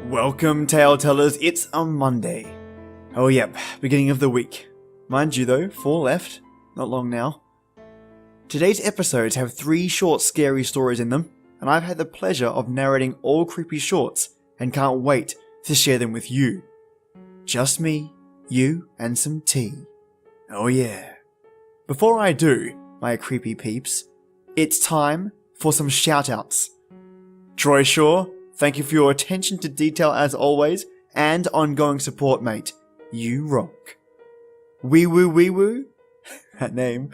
Welcome, Tale Tellers. It's a Monday. Oh yep, beginning of the week. Mind you though, 4 left. Not long now. Today's episodes have 3 short scary stories in them, and I've had the pleasure of narrating all creepy shorts and can't wait to share them with you. Just me, you, and some tea. Oh yeah. Before I do, my creepy peeps, it's time for some shoutouts. Troy Shaw, thank you for your attention to detail as always, and ongoing support, mate. You rock. Wee Woo, that name.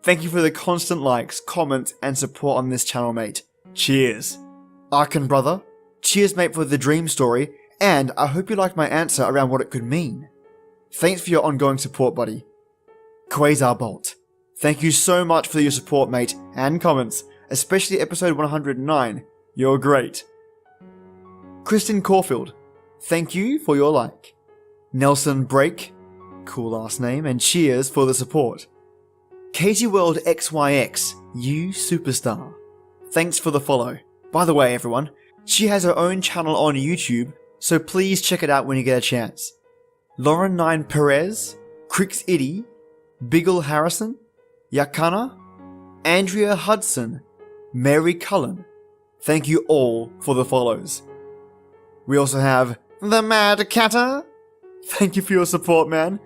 Thank you for the constant likes, comments, and support on this channel, mate. Cheers. Arkin Brother, cheers, mate, for the dream story, and I hope you liked my answer around what it could mean. Thanks for your ongoing support, buddy. Quasar Bolt, thank you so much for your support, mate, and comments, especially episode 109. You're great. Kristen Caulfield, thank you for your like. Nelson Break, cool last name, and cheers for the support. Katie World XYX, you superstar. Thanks for the follow. By the way, everyone, she has her own channel on YouTube, so please check it out when you get a chance. Lauren 9 Perez, Crix Itty, Biggle Harrison, Yakana, Andrea Hudson, Mary Cullen. Thank you all for the follows. We also have The Mad Catter. Thank you for your support, man.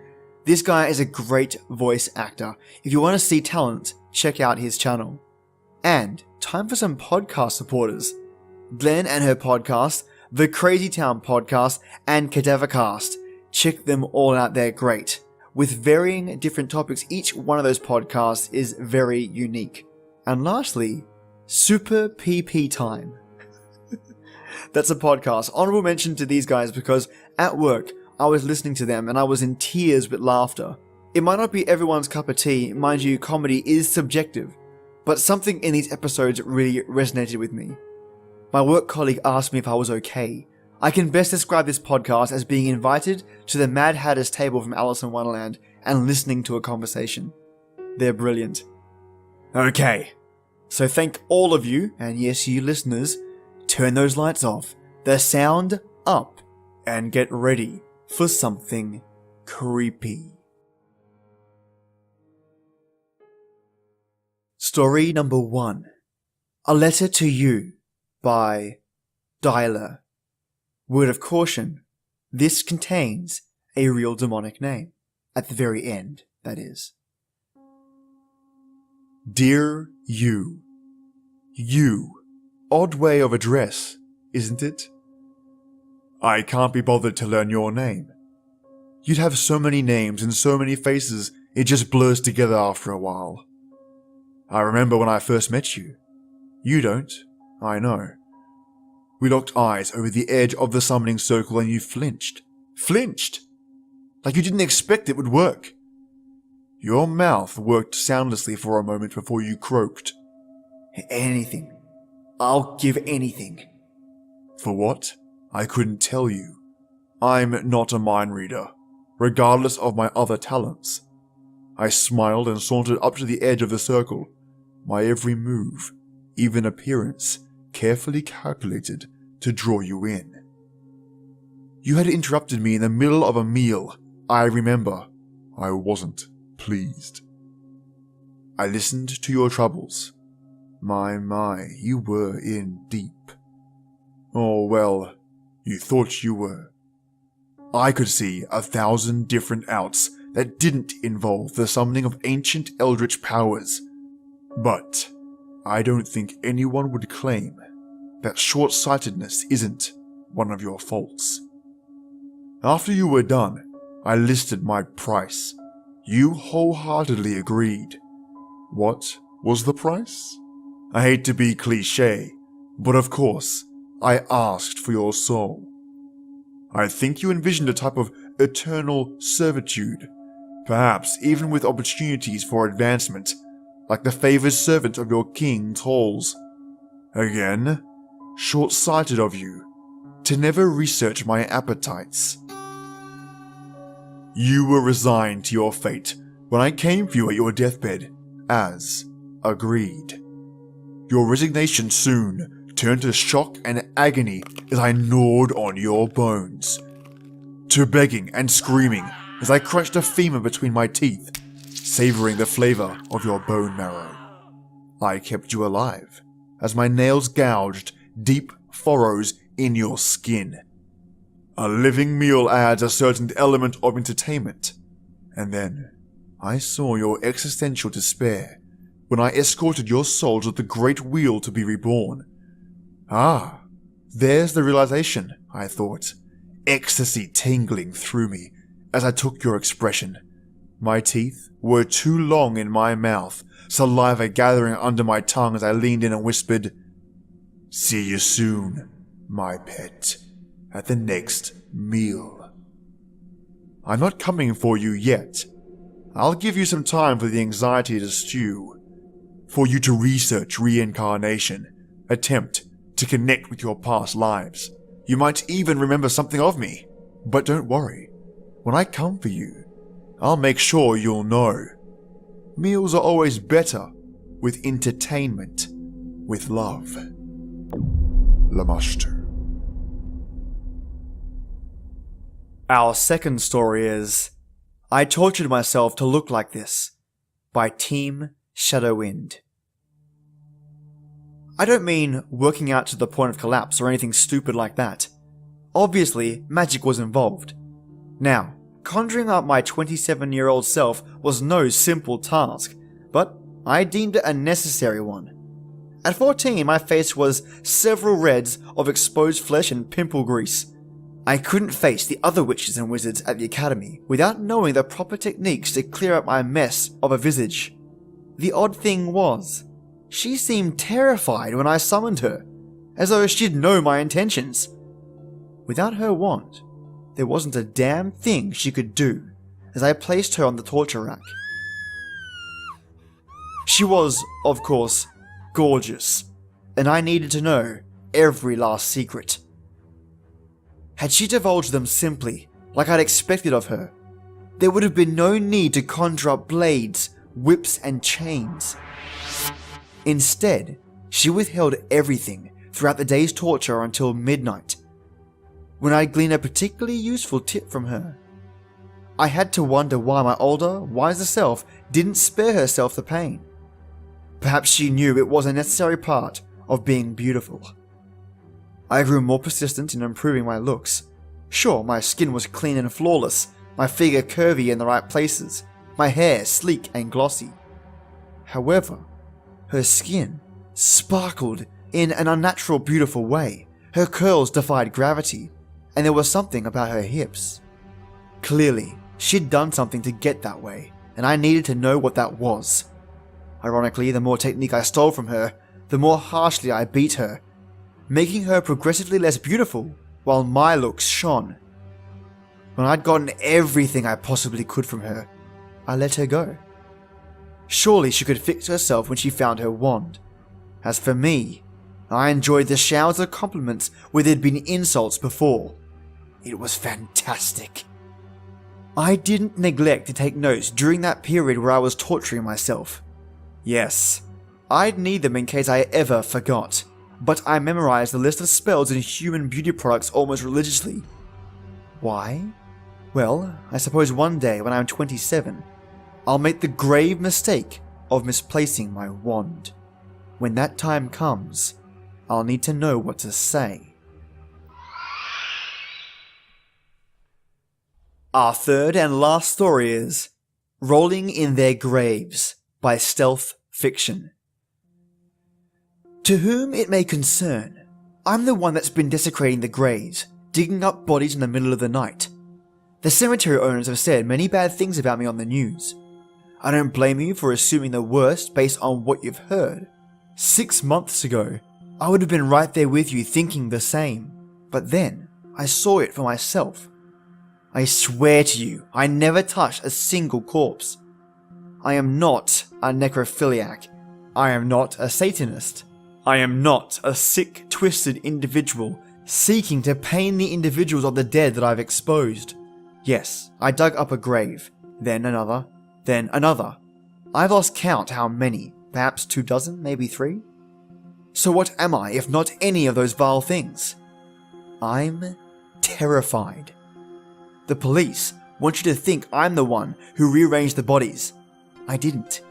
This guy is a great voice actor. If you want to see talent, check out his channel. And time for some podcast supporters. Glenn and her podcast, The Crazy Town Podcast, and Cadavercast. Check them all out, they're great. With varying different topics, each one of those podcasts is very unique. And lastly, Super PP Time. That's a podcast. Honorable mention to these guys because at work, I was listening to them and I was in tears with laughter. It might not be everyone's cup of tea, mind you, comedy is subjective, but something in these episodes really resonated with me. My work colleague asked me if I was okay. I can best describe this podcast as being invited to the Mad Hatter's table from Alice in Wonderland and listening to a conversation. They're brilliant. Okay, so thank all of you, and yes, you listeners, turn those lights off, the sound up, and get ready for something creepy. Story number 1. A Letter to You by Dielyr. Word of caution, this contains a real demonic name. At the very end, that is. Dear You. You. Odd way of address, isn't it? I can't be bothered to learn your name. You'd have so many names and so many faces, it just blurs together after a while. I remember when I first met you. You don't, I know. We locked eyes over the edge of the summoning circle and you flinched. Flinched! Like you didn't expect it would work. Your mouth worked soundlessly for a moment before you croaked. Anything. I'll give anything. For what? I couldn't tell you. I'm not a mind reader, regardless of my other talents. I smiled and sauntered up to the edge of the circle, my every move, even appearance, carefully calculated to draw you in. You had interrupted me in the middle of a meal. I remember. I wasn't pleased. I listened to your troubles. My, you were in deep. Oh well, you thought you were. I could see 1,000 different outs that didn't involve the summoning of ancient eldritch powers. But I don't think anyone would claim that short-sightedness isn't one of your faults. After you were done, I listed my price. You wholeheartedly agreed. What was the price? I hate to be cliché, but of course, I asked for your soul. I think you envisioned a type of eternal servitude, perhaps even with opportunities for advancement, like the favored servant of your king Tolls. Again, short-sighted of you, to never research my appetites. You were resigned to your fate when I came for you at your deathbed, as agreed. Your resignation soon turned to shock and agony as I gnawed on your bones, to begging and screaming as I crushed a femur between my teeth, savoring the flavor of your bone marrow. I kept you alive as my nails gouged deep furrows in your skin. A living meal adds a certain element of entertainment, and then I saw your existential despair when I escorted your soul to the great wheel to be reborn. Ah, there's the realization, I thought, ecstasy tingling through me as I took your expression. My teeth were too long in my mouth, saliva gathering under my tongue as I leaned in and whispered, "See you soon, my pet, at the next meal. I'm not coming for you yet. I'll give you some time for the anxiety to stew, for you to research reincarnation, attempt to connect with your past lives. You might even remember something of me. But don't worry, when I come for you, I'll make sure you'll know. Meals are always better with entertainment, with love." Lamashter. Our second story is I Tortured Myself to Look Like This by TeamShadowWind. I don't mean working out to the point of collapse or anything stupid like that. Obviously, magic was involved. Now, conjuring up my 27-year-old self was no simple task, but I deemed it a necessary one. At 14, my face was several reds of exposed flesh and pimple grease. I couldn't face the other witches and wizards at the academy without knowing the proper techniques to clear up my mess of a visage. The odd thing was, she seemed terrified when I summoned her, as though she'd know my intentions. Without her wand, there wasn't a damn thing she could do as I placed her on the torture rack. She was, of course, gorgeous, and I needed to know every last secret. Had she divulged them simply, like I'd expected of her, there would have been no need to conjure up blades, whips, and chains. Instead, she withheld everything throughout the day's torture until midnight, when I'd glean a particularly useful tip from her. I had to wonder why my older, wiser self didn't spare herself the pain. Perhaps she knew it was a necessary part of being beautiful. I grew more persistent in improving my looks. Sure, my skin was clean and flawless, my figure curvy in the right places, my hair sleek and glossy. However, her skin sparkled in an unnatural beautiful way. Her curls defied gravity, and there was something about her hips. Clearly, she'd done something to get that way, and I needed to know what that was. Ironically, the more technique I stole from her, the more harshly I beat her, making her progressively less beautiful while my looks shone. When I'd gotten everything I possibly could from her, I let her go. Surely she could fix herself when she found her wand. As for me, I enjoyed the showers of compliments where there'd been insults before. It was fantastic. I didn't neglect to take notes during that period where I was torturing myself. Yes, I'd need them in case I ever forgot, but I memorized the list of spells and human beauty products almost religiously. Why? Well, I suppose one day when I'm 27, I'll make the grave mistake of misplacing my wand. When that time comes, I'll need to know what to say. Our third and last story is Rolling in Their Graves by StealthFiction. To whom it may concern, I'm the one that's been desecrating the graves, digging up bodies in the middle of the night. The cemetery owners have said many bad things about me on the news. I don't blame you for assuming the worst based on what you've heard. 6 months ago, I would have been right there with you thinking the same, but then I saw it for myself. I swear to you, I never touched a single corpse. I am not a necrophiliac. I am not a Satanist. I am not a sick, twisted individual seeking to pain the individuals of the dead that I've exposed. Yes, I dug up a grave, then another, then another. I've lost count how many, perhaps 24, maybe 3. So what am I if not any of those vile things? I'm terrified. The police want you to think I'm the one who rearranged the bodies. I didn't.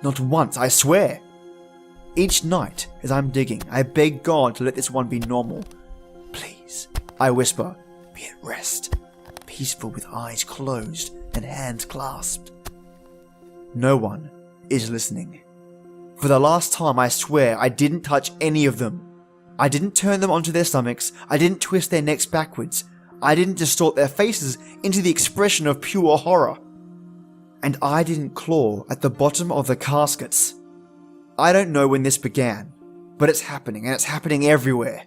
Not once, I swear. Each night, as I'm digging, I beg God to let this one be normal. Please, I whisper, be at rest, peaceful with eyes closed and hands clasped. No one is listening. For the last time, I swear I didn't touch any of them. I didn't turn them onto their stomachs, I didn't twist their necks backwards, I didn't distort their faces into the expression of pure horror. And I didn't claw at the bottom of the caskets. I don't know when this began, but it's happening, and it's happening everywhere.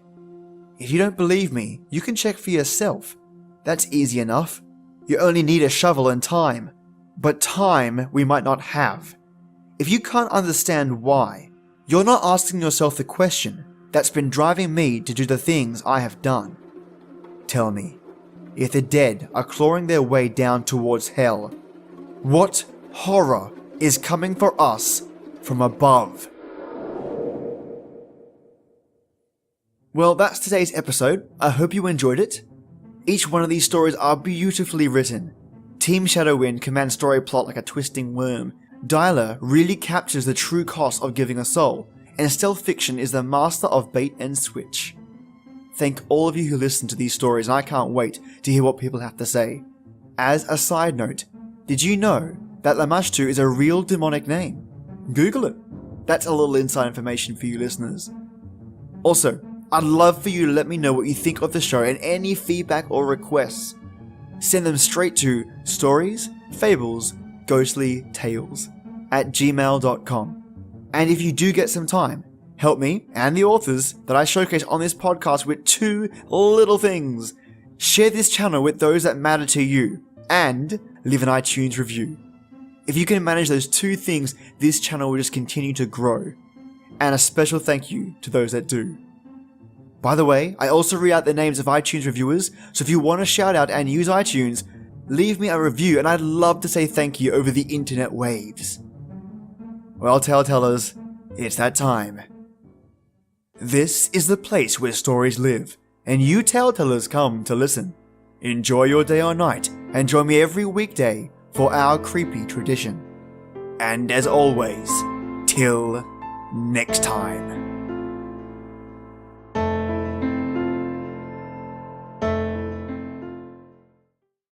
If you don't believe me, you can check for yourself. That's easy enough. You only need a shovel and time. But time we might not have. If you can't understand why, you're not asking yourself the question that's been driving me to do the things I have done. Tell me, if the dead are clawing their way down towards hell, what horror is coming for us from above? Well, that's today's episode. I hope you enjoyed it. Each one of these stories are beautifully written. TeamShadowWind commands story plot like a twisting worm. Dielyr really captures the true cost of giving a soul, and stealthfiction is the master of bait and switch. Thank all of you who listened to these stories, and I can't wait to hear what people have to say. As a side note, did you know that Lamashtu is a real demonic name? Google it. That's a little inside information for you listeners. Also, I'd love for you to let me know what you think of the show and any feedback or requests. Send them straight to StoriesFablesGhostlyTales@gmail.com. And if you do get some time, help me and the authors that I showcase on this podcast with 2 little things. Share this channel with those that matter to you, and leave an iTunes review. If you can manage those 2 things, this channel will just continue to grow. And a special thank you to those that do. By the way, I also read out the names of iTunes reviewers, so if you want to shout out and use iTunes, leave me a review and I'd love to say thank you over the internet waves. Well, telltellers, it's that time. This is the place where stories live, and you telltellers come to listen. Enjoy your day or night, and join me every weekday for our creepy tradition. And as always, till next time.